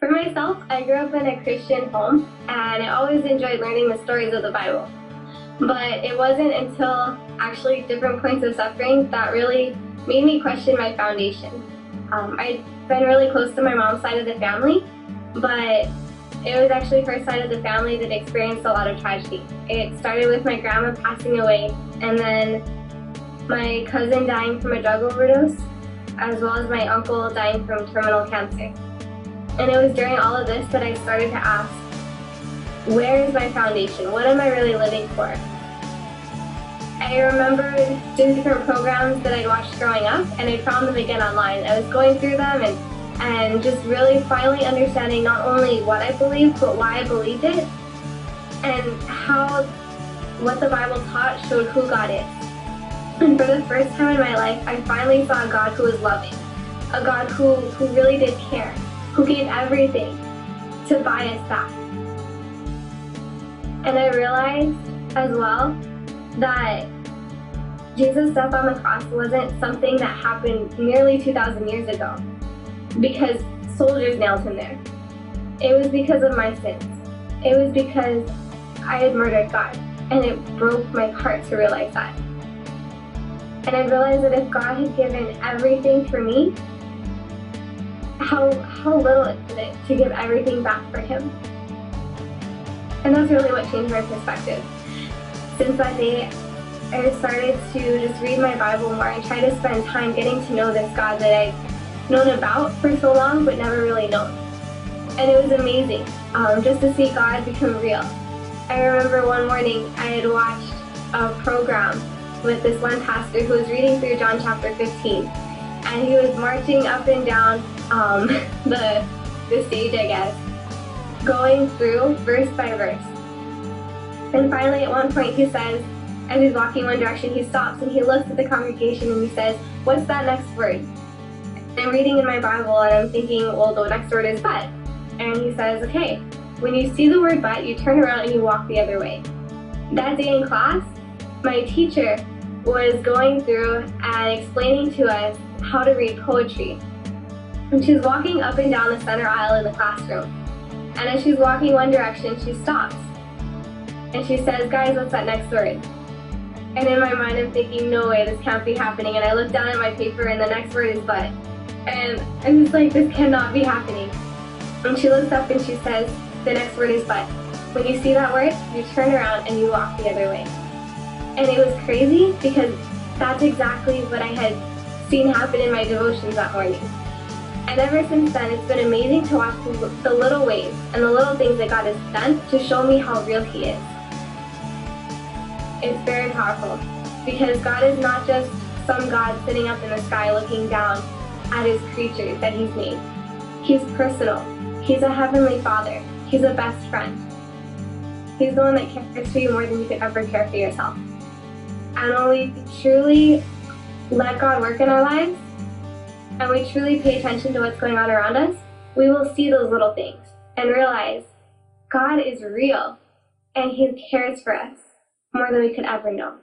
For myself, I grew up in a Christian home, and I always enjoyed learning the stories of the Bible. But it wasn't until actually different points of suffering that really made me question my foundation. I'd been really close to my mom's side of the family, but it was actually her side of the family that experienced a lot of tragedy. It started with my grandma passing away, and then my cousin dying from a drug overdose, as well as my uncle dying from terminal cancer. And it was during all of this that I started to ask, where is my foundation? What am I really living for? I remembered different programs that I'd watched growing up, and I found them again online. I was going through them and just really finally understanding not only what I believed, but why I believed it, and how what the Bible taught showed who God is. And for the first time in my life, I finally saw a God who was loving, a God who really did care, who gave everything to buy us back. And I realized as well that Jesus' death on the cross wasn't something that happened nearly 2,000 years ago because soldiers nailed him there. It was because of my sins. It was because I had murdered God, and it broke my heart to realize that. And I realized that if God had given everything for me, how little is it to give everything back for him? And that's really what changed my perspective. Since that day, I started to just read my Bible more and try to spend time getting to know this God that I've known about for so long but never really known. And it was amazing just to see God become real. I remember one morning I had watched a program with this one pastor who was reading through John chapter 15, and he was marching up and down the stage, I guess, going through verse by verse. And finally at one point he says, as he's walking one direction, he stops and he looks at the congregation and he says, "What's that next word?" And I'm reading in my Bible and I'm thinking, well, the next word is but. And he says, okay, when you see the word but, you turn around and you walk the other way. That day in class, my teacher was going through and explaining to us how to read poetry. And she's walking up and down the center aisle in the classroom. And as she's walking one direction, she stops. And she says, "Guys, what's that next word?" And in my mind, I'm thinking, no way, this can't be happening. And I look down at my paper and the next word is but. And I'm just like, this cannot be happening. And she looks up and she says, the next word is but. When you see that word, you turn around and you walk the other way. And it was crazy because that's exactly what I had seen happen in my devotions that morning. And ever since then, it's been amazing to watch the little ways and the little things that God has done to show me how real He is. It's very powerful because God is not just some God sitting up in the sky looking down at His creatures that He's made. He's personal. He's a heavenly Father. He's a best friend. He's the one that cares for you more than you could ever care for yourself. And when we truly let God work in our lives, and we truly pay attention to what's going on around us, we will see those little things and realize God is real and He cares for us more than we could ever know.